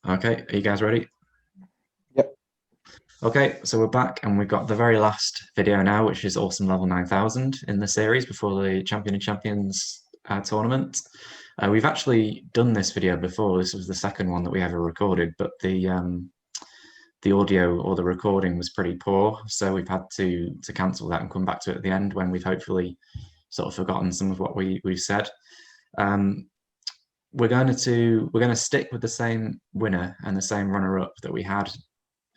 Okay, are you guys ready? Yep. Okay, so we're back and we've got the very last video now, which is Awesome Level 9000 in the series before the Champion of Champions tournament. We've actually done this video before. This was the second one that we ever recorded, but the audio or the recording was pretty poor, so we've had to cancel that and come back to it at the end when we've hopefully sort of forgotten some of what we've said. Um, we're going to stick with the same winner and the same runner-up that we had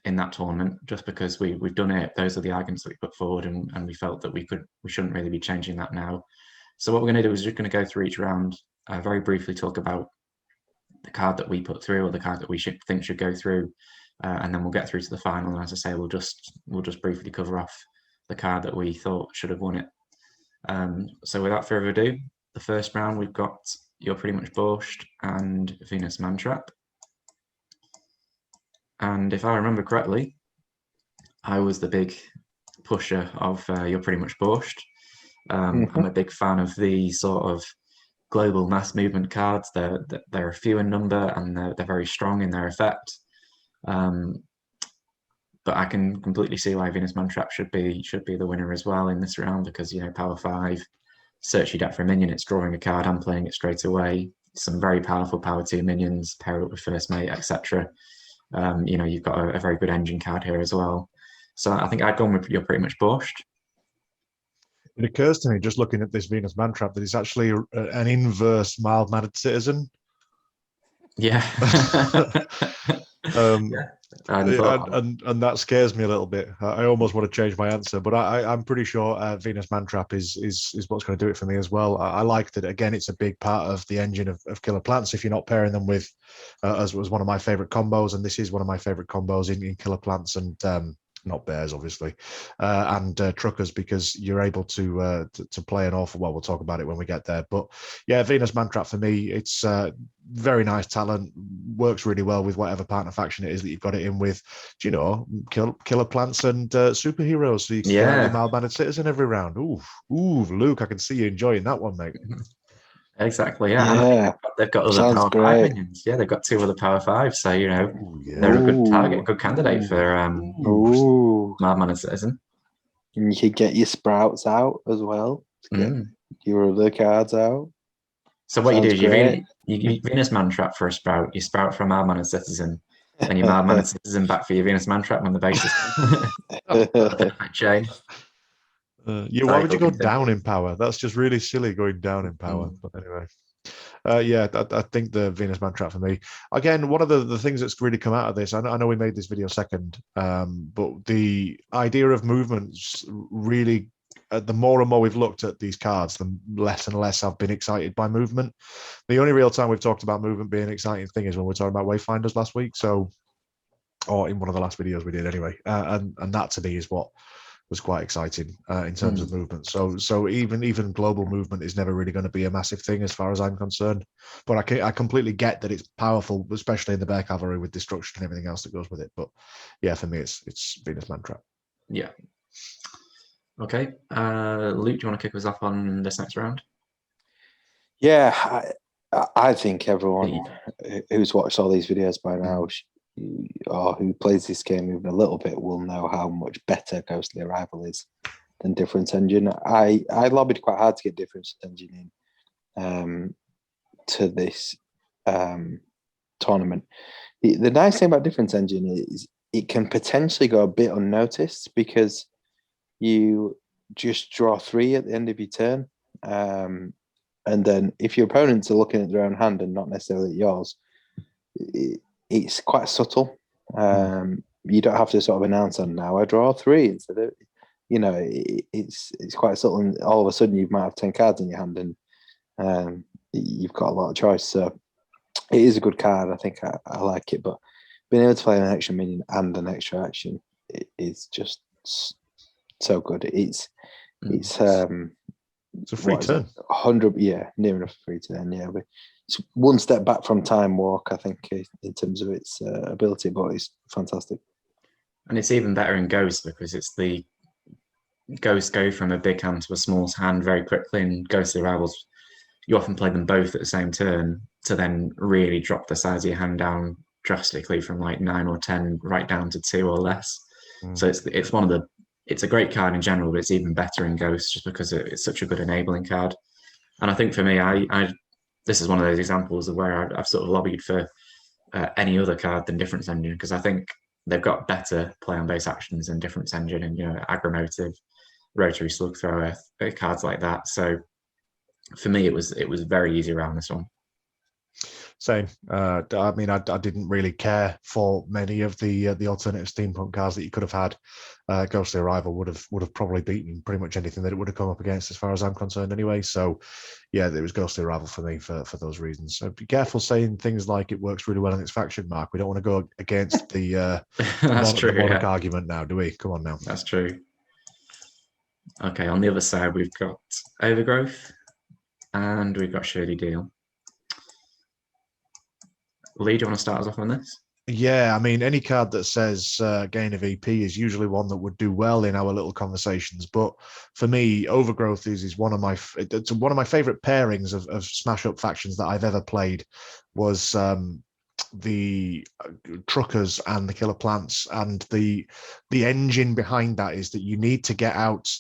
in that tournament, just because we've done it. Those are the arguments that we put forward, and we felt that we shouldn't really be changing that now. So what we're going to do is just going to go through each round, very briefly talk about the card that we put through or the card that we should go through, and then we'll get through to the final. And as I say, we'll just briefly cover off the card that we thought should have won it. So without further ado, the first round we've got You're Pretty Much Borscht and Venus Mantrap. And if I remember correctly, I was the big pusher of You're Pretty Much Borscht. I'm a big fan of the sort of global mass movement cards. They're few in number and they're very strong in their effect. But I can completely see why Venus Mantrap should be the winner as well in this round, because power 5, search your deck for a minion, it's drawing a card, I'm playing it straight away. Some very powerful power 2 minions, pair it up with First Mate, etc. You've got a very good engine card here as well. So I think I'd gone with You're Pretty Much Borscht. It occurs to me, just looking at this Venus Mantrap, that it's actually an inverse mild-mannered citizen. Yeah. Yeah. And that scares me a little bit. I almost want to change my answer, but I'm pretty sure Venus Mantrap is what's going to do it for me as well. I liked it. Again, it's a big part of the engine of Killer Plants. If you're not pairing them with, as was one of my favorite combos, and this is one of my favorite combos in Killer Plants and not bears, obviously, and truckers, because you're able to play an awful well. We'll talk about it when we get there. But yeah, Venus Mantrap for me, it's very nice talent, works really well with whatever partner faction it is that you've got it in with. Killer Plants and superheroes, so you can get your mild-mannered citizen every round. Ooh, Luke, I can see you enjoying that one, mate. Exactly, yeah. They've got other power 5 minions. Yeah, they've got 2 other power 5, so they're a good target, good candidate for mild-mannered citizen. And you could get your sprouts out as well. Get your other cards out. So what Sounds you do is you Venus Mantrap for a sprout, you sprout for a mild-mannered citizen, and your mild-mannered citizen back for your Venus Mantrap when the base is chain. Why would you go down in power? That's just really silly, going down in power. But anyway, I think the Venus Mantrap for me. Again, one of the things that's really come out of this, I know we made this video second, but the idea of movements really, the more and more we've looked at these cards, the less and less I've been excited by movement. The only real time we've talked about movement being an exciting thing is when we're talking about Wayfinders last week. Or in one of the last videos we did anyway. And that to me is what was quite exciting in terms of movement. So even global movement is never really going to be a massive thing as far as I'm concerned. But I completely get that it's powerful, especially in the Bear Cavalry with destruction and everything else that goes with it. But yeah, for me, it's Venus Mantrap. Yeah. Okay. Luke, do you want to kick us off on this next round? Yeah, I think everyone who's watched all these videos by now or who plays this game even a little bit will know how much better Ghostly Arrival is than Difference Engine. I lobbied quite hard to get Difference Engine in to this tournament. The nice thing about Difference Engine is it can potentially go a bit unnoticed because you just draw 3 at the end of your turn. And then if your opponents are looking at their own hand and not necessarily at yours, it's quite subtle. You don't have to sort of announce on now I draw 3 instead of, it's quite subtle, and all of a sudden you might have 10 cards in your hand and you've got a lot of choice. So it is a good card. I think I like it, but being able to play an extra minion and an extra action is just so good. It's a free turn. 100, near enough free turn. Yeah, but it's one step back from Time Walk, I think, in terms of its ability, but it's fantastic. And it's even better in Ghost because it's the Ghosts go from a big hand to a small hand very quickly, and Ghostly Arrivals, you often play them both at the same turn to then really drop the size of your hand down drastically from like 9 or 10 right down to 2 or less. Mm. So it's one of the, it's a great card in general, but it's even better in Ghost just because it's such a good enabling card. And I think for me, I this is one of those examples of where I've sort of lobbied for any other card than Difference Engine, because I think they've got better play on base actions than Difference Engine and, you know, Aggro-Motive, Rotary Slug Thrower, cards like that. So for me, it was very easy around this one. Same. I mean, I didn't really care for many of the alternative steampunk cards that you could have had. Ghostly Arrival would have probably beaten pretty much anything that it would have come up against, as far as I'm concerned, anyway. So, yeah, it was Ghostly Arrival for me for those reasons. So be careful saying things like it works really well in its faction, Mark. We don't want to go against the Monarch argument now, do we? Come on now. That's true. Okay, on the other side, we've got Overgrowth and we've got Shady Deal. Lee, do you want to start us off on this? Yeah, I mean, any card that says gain a VP is usually one that would do well in our little conversations. But for me, Overgrowth is one of my favorite pairings of smash up factions that I've ever played. Was the Truckers and the Killer Plants, and the engine behind that is that you need to get out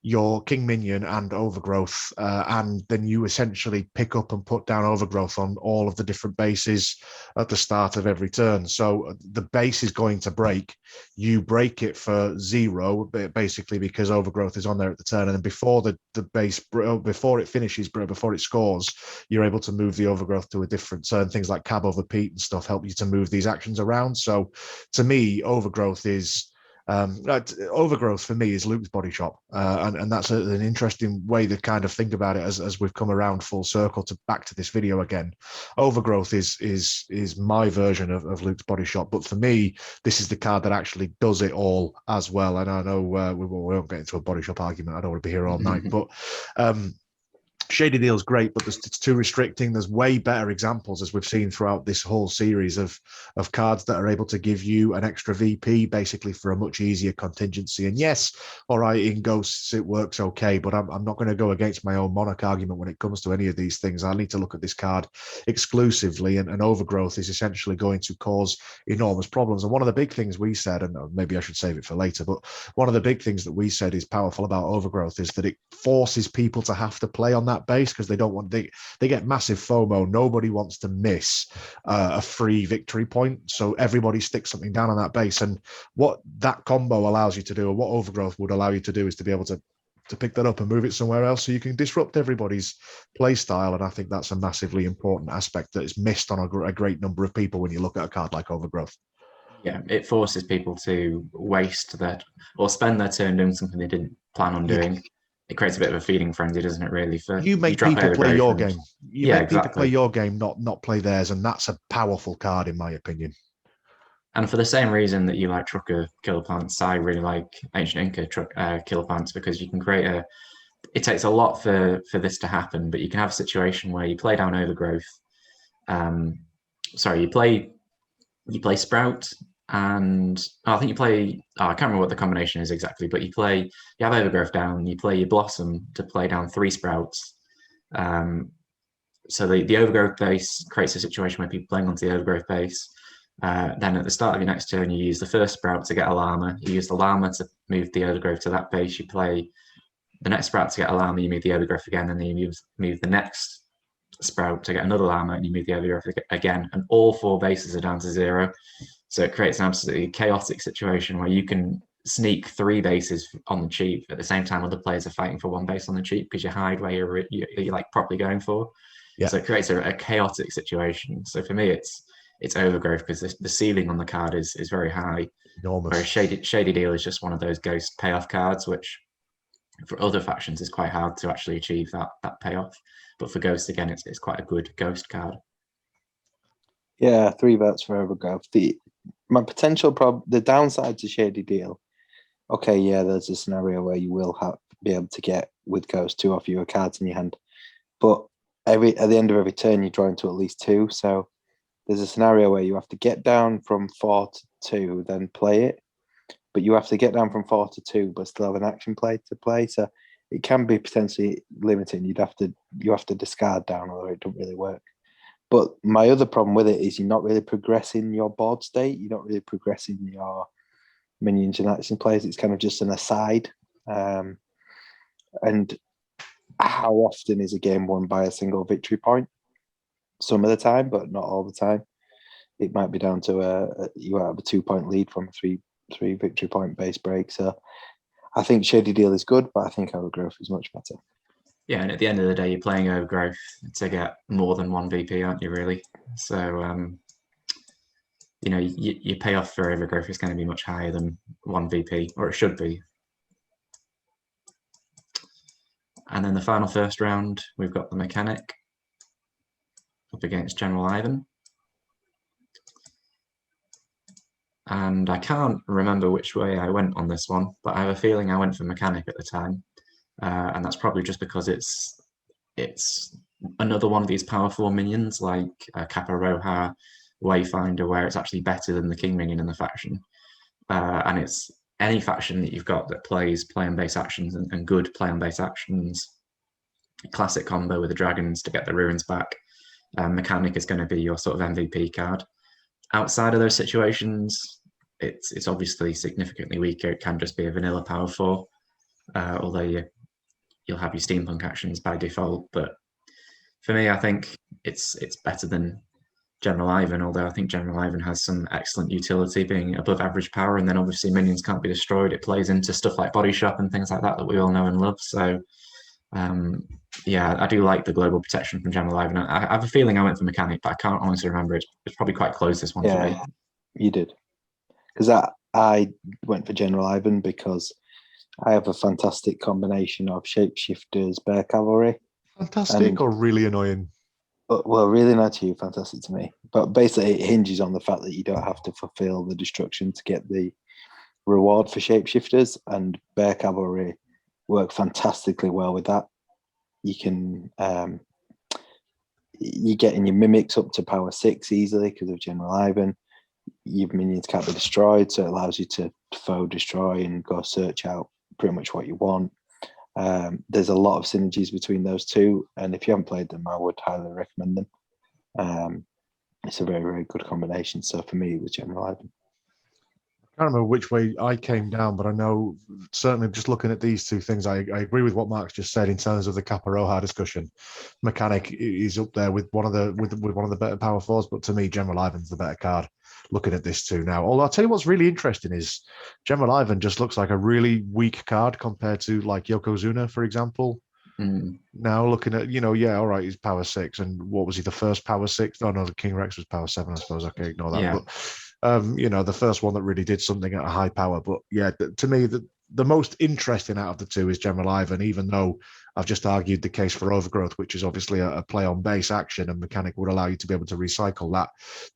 your King Minion and Overgrowth, and then you essentially pick up and put down Overgrowth on all of the different bases at the start of every turn. So the base is going to break. You break it for 0, basically, because Overgrowth is on there at the turn, and then before the base, before it finishes, before it scores, you're able to move the Overgrowth to a different turn. Things like Cab Over Pete and stuff help you to move these actions around. So to me, Overgrowth is Overgrowth for me is Luke's Body Shop, and that's an interesting way to kind of think about it as we've come around full circle to back to this video again. Overgrowth is my version of Luke's Body Shop, but for me, this is the card that actually does it all as well. And I know we won't get into a Body Shop argument. I don't want to be here all night, but Shady Deal's great, but it's too restricting. There's way better examples, as we've seen throughout this whole series, of cards that are able to give you an extra VP, basically, for a much easier contingency. And yes, all right, in Ghosts it works okay, but I'm not going to go against my own Monarch argument when it comes to any of these things. I need to look at this card exclusively, and Overgrowth is essentially going to cause enormous problems. And one of the big things we said, and maybe I should save it for later, but one of the big things that we said is powerful about Overgrowth is that it forces people to have to play on that base, because they don't want, they get massive FOMO. Nobody wants to miss a free victory point, so everybody sticks something down on that base. And what that combo allows you to do, or what Overgrowth would allow you to do, is to be able to pick that up and move it somewhere else, so you can disrupt everybody's play style. And I think that's a massively important aspect that is missed on a great number of people when you look at a card like Overgrowth. Yeah, it forces people to waste that or spend their turn doing something they didn't plan on doing. It creates a bit of a feeding frenzy, doesn't it, really? You make people play your game. You make exactly. people play your game, not play theirs, and that's a powerful card, in my opinion. And for the same reason that you like Trucker Killer Plants, I really like Ancient Inca Killer Plants, because you can create it takes a lot for this to happen, but you can have a situation where you play down Overgrowth. You play Sprout, and I think you play, I can't remember what the combination is exactly, but you have Overgrowth down, you play your Blossom to play down 3 Sprouts. So the Overgrowth base creates a situation where people playing onto the Overgrowth base. Then at the start of your next turn, you use the first Sprout to get a Llama. You use the Llama to move the Overgrowth to that base. You play the next Sprout to get a Llama, you move the Overgrowth again, and then you move the next Sprout to get another Llama, and you move the Overgrowth again, and all 4 bases are down to 0. So it creates an absolutely chaotic situation where you can sneak 3 bases on the cheap at the same time other players are fighting for 1 base on the cheap, because you hide where you're like properly going for. Yeah. So it creates a chaotic situation. So for me, it's Overgrowth, because the ceiling on the card is very high. Enormous. Whereas Shady Deal is just one of those ghost payoff cards, which for other factions is quite hard to actually achieve that payoff. But for Ghost, again, it's quite a good ghost card. Yeah, 3 votes for Overgrowth. My potential the downside to Shady Deal. Okay, yeah, there's a scenario where you will be able to get with Ghost 2 or fewer cards in your hand, but at the end of every turn you draw into at least 2. So there's a scenario where you have to get down from 4 to 2, then play it, but you have to get down from 4 to 2, but still have an action play to play. So it can be potentially limiting. You have to discard down, although it doesn't really work. But my other problem with it is you're not really progressing your board state. You're not really progressing your minions and action plays. It's kind of just an aside. And how often is a game won by a single victory point? Some of the time, but not all the time. It might be down to you have a 2-point lead from a three victory point base break. So I think Shady Deal is good, but I think Overgrowth is much better. Yeah, and at the end of the day, you're playing Overgrowth to get more than 1 VP, aren't you, really? So, you know, your payoff for Overgrowth is going to be much higher than 1 VP, or it should be. And then the final first round, we've got the Mechanic up against General Ivan. And I can't remember which way I went on this one, but I have a feeling I went for Mechanic at the time. And that's probably just because it's another one of these Power 4 minions like Kappa Roja, Wayfinder, where it's actually better than the King minion in the faction. And it's any faction that you've got that plays play-on-base actions and good play-on-base actions, classic combo with the dragons to get the ruins back. Mechanic is going to be your sort of MVP card. Outside of those situations, it's obviously significantly weaker. It can just be a vanilla Power 4, although you'll have your steampunk actions by default. But for me, I think it's better than General Ivan, although I think General Ivan has some excellent utility, being above average power, and then obviously minions can't be destroyed. It plays into stuff like Body Shop and things like that we all know and love. So yeah, I do like the global protection from General Ivan. I have a feeling I went for Mechanic, but I can't honestly remember. It's probably quite close, this one, for me. You did. Because I went for General Ivan because I have a fantastic combination of Shapeshifters, Bear Cavalry. Fantastic or really annoying? Well, really not to you, fantastic to me. But basically, it hinges on the fact that you don't have to fulfill the destruction to get the reward for Shapeshifters, and Bear Cavalry work fantastically well with that. You can you're getting your mimics up to power 6 easily because of General Ivan. Your minions can't be destroyed, so it allows you to foe destroy and go search out pretty much what you want. There's a lot of synergies between those two, and if you haven't played them, I would highly recommend them. It's a very, very good combination. So for me, it was General Ivan. I can't remember which way I came down, but I know certainly just looking at these two things, I agree with what Mark's just said in terms of the Kappa Roja discussion. Mechanic is up there with one of the better Power 4s, but to me, General Ivan's the better card. Looking at this too now, although I'll tell you what's really interesting is General Ivan just looks like a really weak card compared to like Yokozuna, for example. Now looking at, yeah, all right, he's Power 6, and what was he, the first Power 6? Oh no, the King Rex was Power 7, I suppose. I can ignore that. Yeah. But the first one that really did something at a high power. But yeah, to me, the most interesting out of the two is General Ivan, even though I've just argued the case for Overgrowth, which is obviously a play on base action, and Mechanic would allow you to be able to recycle that.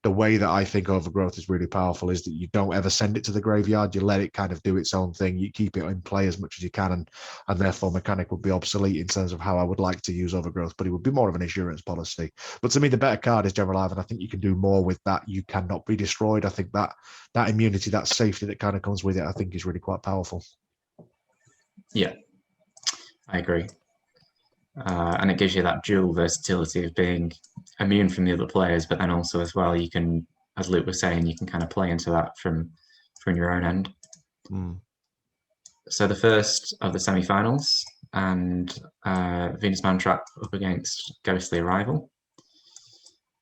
The way that I think Overgrowth is really powerful is that you don't ever send it to the graveyard. You let it kind of do its own thing. You keep it in play as much as you can, and therefore Mechanic would be obsolete in terms of how I would like to use Overgrowth, but it would be more of an insurance policy. But to me, the better card is General Ivan. I think you can do more with that. You cannot be destroyed. I think that immunity, that safety that kind of comes with it, I think is really quite powerful. Yeah, I agree. And it gives you that dual versatility of being immune from the other players, but then also as well, you can, as Luke was saying, you can kind of play into that from your own end. So the first of the semi-finals, and Venus Mantrap up against Ghostly Arrival.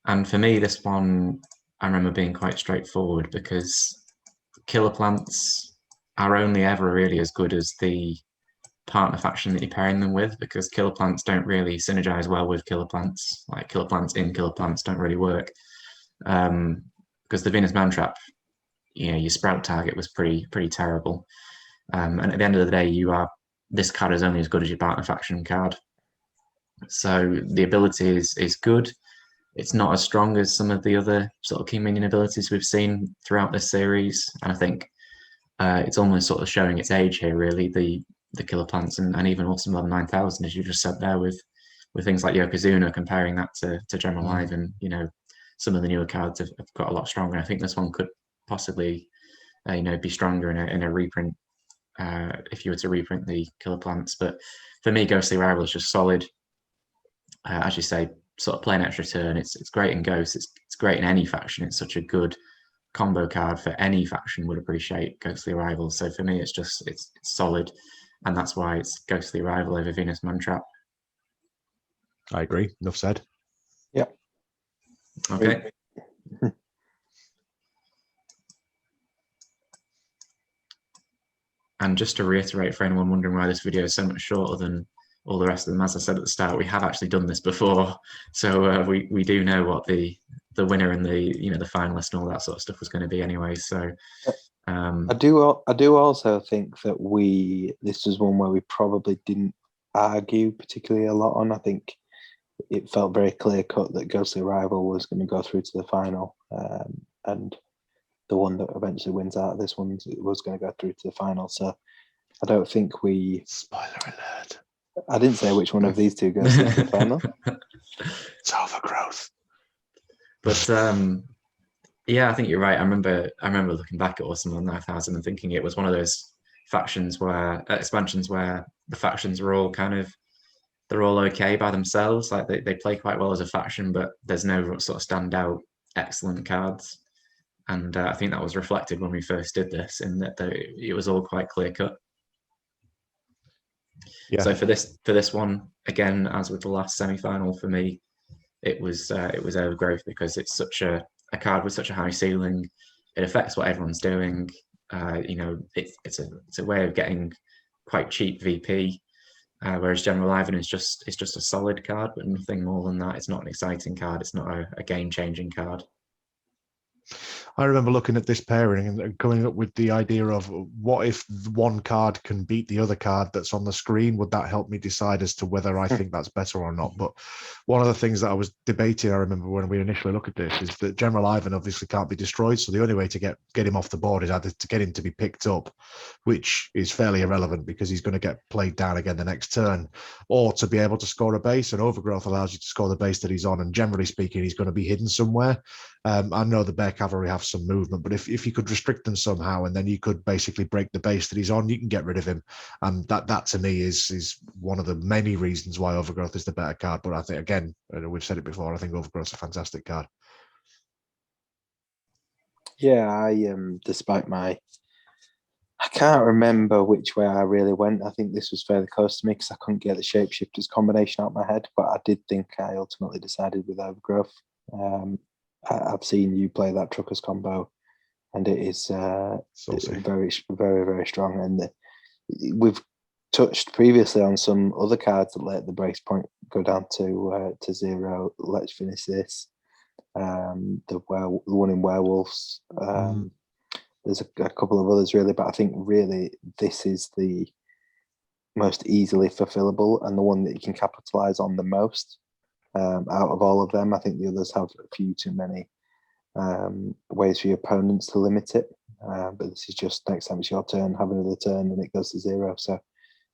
And for me, this one, I remember being quite straightforward because Killer Plants are only ever really as good as the partner faction that you're pairing them with, because Killer Plants don't really synergize well with Killer Plants. Like Killer Plants in Killer Plants don't really work. Because the Venus Mantrap, your sprout target was pretty terrible. And at the end of the day, this card is only as good as your partner faction card. So the ability is good. It's not as strong as some of the other sort of King Minion abilities we've seen throughout this series. And I think it's almost sort of showing its age here, really, the Killer Plants and even Awesome Level 9000, as you just said there, with things like Yokozuna, comparing that to General Ivan. Some of the newer cards have got a lot stronger. I think this one could possibly be stronger in a reprint if you were to reprint the Killer Plants. But for me, Ghostly Arrival is just solid. As you say, sort of play an extra turn. It's great in Ghost. It's great in any faction. It's such a good combo card for any faction would appreciate Ghostly Arrival. So for me, it's solid, and that's why it's Ghostly Arrival over Venus Mantrap. I agree. Enough said. Yeah. Okay. And just to reiterate for anyone wondering why this video is so much shorter than all the rest of them, as I said at the start, we have actually done this before, so we do know what the winner and the finalist and all that sort of stuff was going to be anyway. So I do also think that this was one where we probably didn't argue particularly a lot on. I think it felt very clear cut that Ghostly Rival was going to go through to the final, and the one that eventually wins out of this one was going to go through to the final. So I don't think we. Spoiler alert. I didn't say which one of these two goes to the final. It's Overgrowth. But yeah, I think you're right. I remember looking back at Awesome 9000 and thinking it was one of those expansions where the factions are all they're all okay by themselves. Like they play quite well as a faction, but there's no sort of standout excellent cards. And I think that was reflected when we first did this, in that it was all quite clear cut. Yeah. So for this one, again, as with the last semi-final for me, it was Overgrowth, because it's such a card with such a high ceiling. It affects what everyone's doing. It's a way of getting quite cheap VP. Whereas General Ivan is just a solid card, but nothing more than that. It's not an exciting card. It's not a game-changing card. I remember looking at this pairing and coming up with the idea of what if one card can beat the other card that's on the screen? Would that help me decide as to whether I think that's better or not? But one of the things that I was debating, I remember when we initially looked at this, is that General Ivan obviously can't be destroyed. So the only way to get him off the board is either to get him to be picked up, which is fairly irrelevant because he's going to get played down again the next turn, or to be able to score a base. And Overgrowth allows you to score the base that he's on. And generally speaking, he's going to be hidden somewhere. I know the Bear Cavalry have some movement, but if you could restrict them somehow, and then you could basically break the base that he's on, you can get rid of him. And that to me is one of the many reasons why Overgrowth is the better card. But I think, again, we've said it before, I think Overgrowth's a fantastic card. Yeah, despite I can't remember which way I really went. I think this was fairly close to me because I couldn't get the Shapeshifters combination out of my head, but I did think I ultimately decided with Overgrowth. I've seen you play that Truckers combo, and it is very, very, very strong. And we've touched previously on some other cards that let the brace point go down to 0. Let's finish this. The one in Werewolves. There's a couple of others really, but I think really this is the most easily fulfillable and the one that you can capitalize on the most. Out of all of them, I think the others have a few too many ways for your opponents to limit it. But this is just next time it's your turn, have another turn, and it goes to 0. So,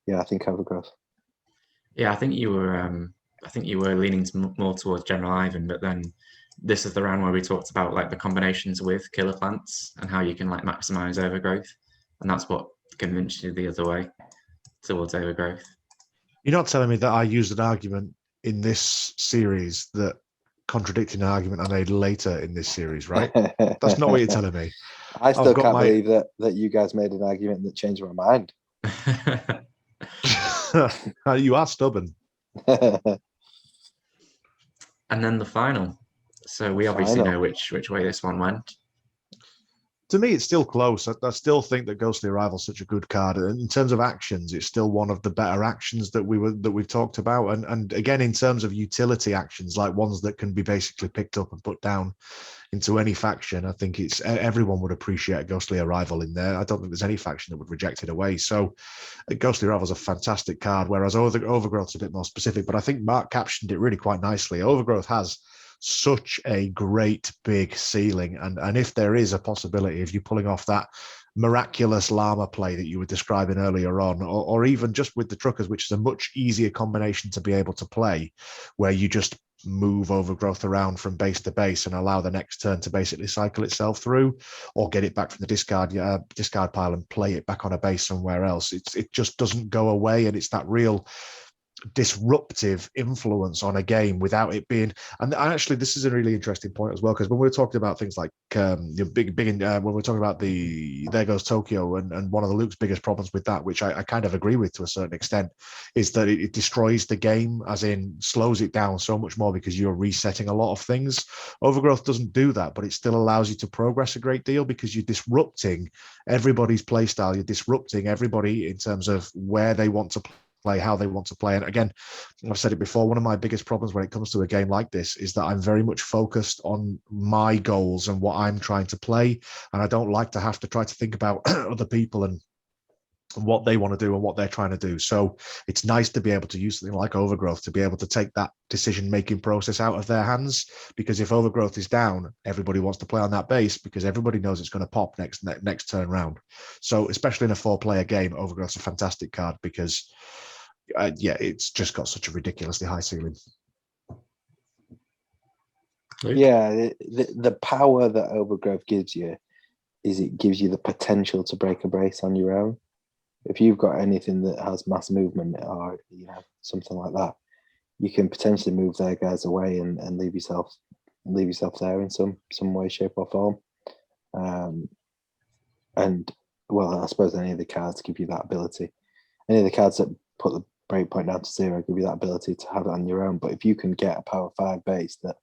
yeah, I think Overgrowth. Yeah, I think you were leaning more towards General Ivan, but then this is the round where we talked about like the combinations with killer plants and how you can like maximize Overgrowth, and that's what convinced you the other way towards Overgrowth. You're not telling me that I used an argument in this series that contradicting an argument I made later in this series, right? That's not what you're telling me. I still can't believe that you guys made an argument that changed my mind. You are stubborn. And then the final. So we obviously know which way this one went. To me, it's still close. I still think that Ghostly Arrival is such a good card. And in terms of actions, it's still one of the better actions that we've talked about. And again, in terms of utility actions, like ones that can be basically picked up and put down into any faction, I think everyone would appreciate Ghostly Arrival in there. I don't think there's any faction that would reject it away. So Ghostly Arrival is a fantastic card, whereas Overgrowth's a bit more specific. But I think Mark captioned it really quite nicely. Overgrowth has such a great big ceiling, and if there is a possibility of you pulling off that miraculous llama play that you were describing earlier on, or even just with the Truckers, which is a much easier combination to be able to play, where you just move Overgrowth around from base to base and allow the next turn to basically cycle itself through, or get it back from the discard pile and play it back on a base somewhere else. It just doesn't go away, and it's that real disruptive influence on a game without it being. And actually, this is a really interesting point as well, because when we're talking about things like when we're talking about There Goes Tokyo, and one of the Luke's biggest problems with that, which I kind of agree with to a certain extent, is that it destroys the game, as in slows it down so much more because you're resetting a lot of things. Overgrowth doesn't do that, but it still allows you to progress a great deal because you're disrupting everybody's play style. You're disrupting everybody in terms of where they want to play, how they want to play. And again, I've said it before, one of my biggest problems when it comes to a game like this is that I'm very much focused on my goals and what I'm trying to play. And I don't like to have to try to think about other people and what they want to do and what they're trying to do. So it's nice to be able to use something like Overgrowth to be able to take that decision-making process out of their hands, because if Overgrowth is down, everybody wants to play on that base because everybody knows it's going to pop next turn round. So especially in a 4-player game, Overgrowth's a fantastic card because it's just got such a ridiculously high ceiling. Yeah, the power that Overgrowth gives you is it gives you the potential to break a brace on your own. If you've got anything that has mass movement or something like that, you can potentially move their guys away and leave yourself there in some way, shape, or form. And well, I suppose any of the cards give you that ability. Any of the cards that put the breakpoint down to 0 give you that ability to have it on your own. But if you can get a power 5 base that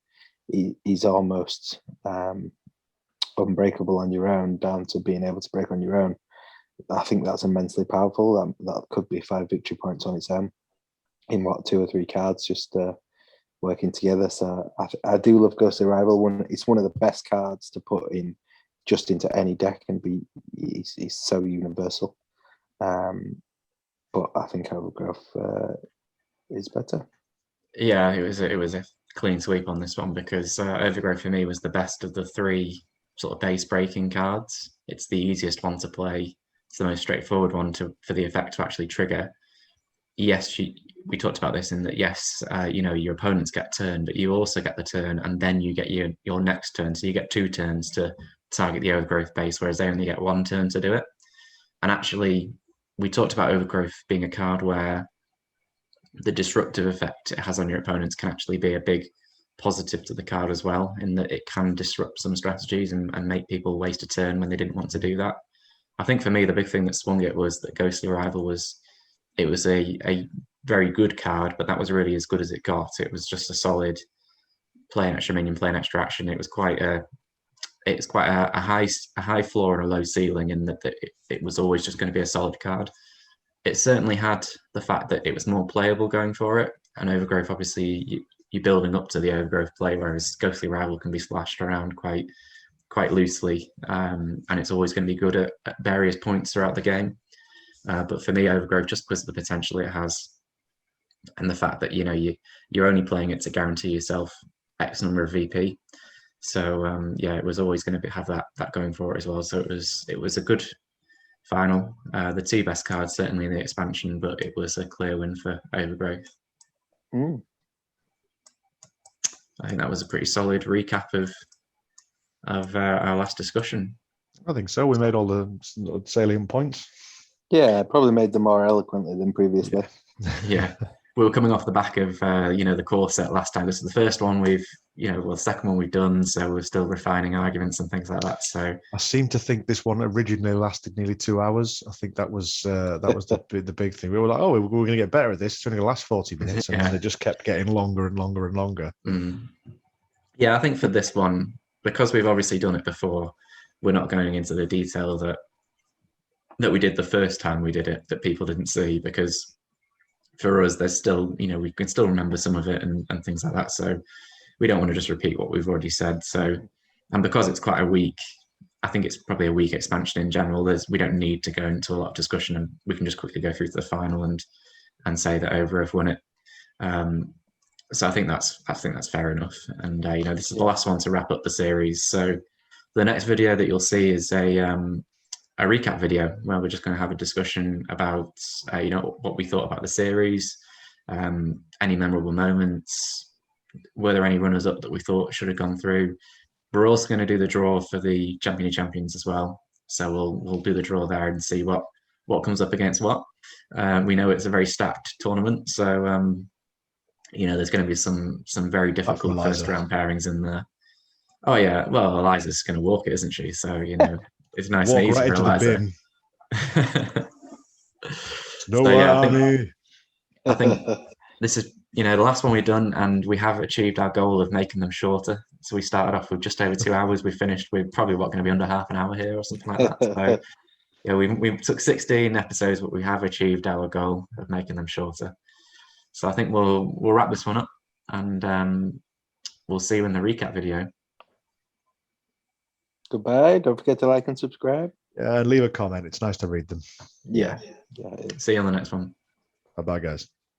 is almost unbreakable on your own, down to being able to break on your own, I think that's immensely powerful. That could be 5 victory points on its own in 2 or 3 cards just working together. So I do love Ghostly Rival. It's one of the best cards to put in just into any deck and it's so universal. But I think Overgrowth is better. Yeah, it was a clean sweep on this one because Overgrowth for me was the best of the 3 sort of base breaking cards. It's the easiest one to play. It's the most straightforward one for the effect to actually trigger. Yes, we talked about this in that. Yes, your opponents get turn, but you also get the turn, and then you get your next turn. So you get 2 turns to target the Overgrowth base, whereas they only get 1 turn to do it. And actually, we talked about Overgrowth being a card where the disruptive effect it has on your opponents can actually be a big positive to the card as well, in that it can disrupt some strategies and make people waste a turn when they didn't want to do that. I think for me, the big thing that swung it was that Ghostly Rival was a very good card, but that was really as good as it got. It was just a solid play an extra minion, play an extra action. It was quite a high floor and a low ceiling, in that it was always just going to be a solid card. It certainly had the fact that it was more playable going for it, and Overgrowth, obviously, you're building up to the Overgrowth play, whereas Ghostly Rival can be splashed around quite loosely, and it's always going to be good at various points throughout the game. But for me, Overgrowth, just because of the potential it has, and the fact that you're only playing it to guarantee yourself X number of VP. So it was always going to have that going for it as well. So it was a good final. The 2 best cards certainly in the expansion, but it was a clear win for Overgrowth. I think that was a pretty solid recap of our last discussion. I think so. We made all the salient points. Yeah, probably made them more eloquently than previously. Yeah. We were coming off the back of the core set last time. This is the first one the second one we've done, so we're still refining arguments and things like that. So I seem to think this one originally lasted nearly 2 hours. I think that was the big thing. We were like, oh, we're going to get better at this. It's only going to last 40 minutes, and then it just kept getting longer and longer and longer. Yeah, I think for this one, because we've obviously done it before, we're not going into the detail that we did the first time we did it, that people didn't see, because for us, there's still, we can still remember some of it and things like that. So we don't want to just repeat what we've already said. So, and because it's quite a weak, I think it's probably a weak expansion in general. We don't need to go into a lot of discussion, and we can just quickly go through to the final and say that Overgrowth won it. So I think that's fair enough. And this is the last one to wrap up the series. So the next video that you'll see is a recap video where we're just going to have a discussion about what we thought about the series, any memorable moments, were there any runners up that we thought should have gone through. We're also going to do the draw for the Champion of Champions as well, so we'll do the draw there and see what what comes up against what. We know it's a very stacked tournament, so you know, there's going to be some very difficult Eliza. first round pairings in there. Oh yeah, well, Eliza's going to walk it, isn't she? So you know, it's nice Walk and easy right for into the Eliza. bin. No, So, yeah, I Army. think this is, you know, the last one we've done, and we have achieved our goal of making them shorter. So we started off with just over 2 hours. We finished with probably going to be under half an hour here or something like that. So yeah, we took 16 episodes, but we have achieved our goal of making them shorter. So I think we'll wrap this one up, and we'll see you in the recap video. Goodbye. Don't forget to like and subscribe. Leave a comment. It's nice to read them. Yeah. See you on the next one. Bye-bye, guys.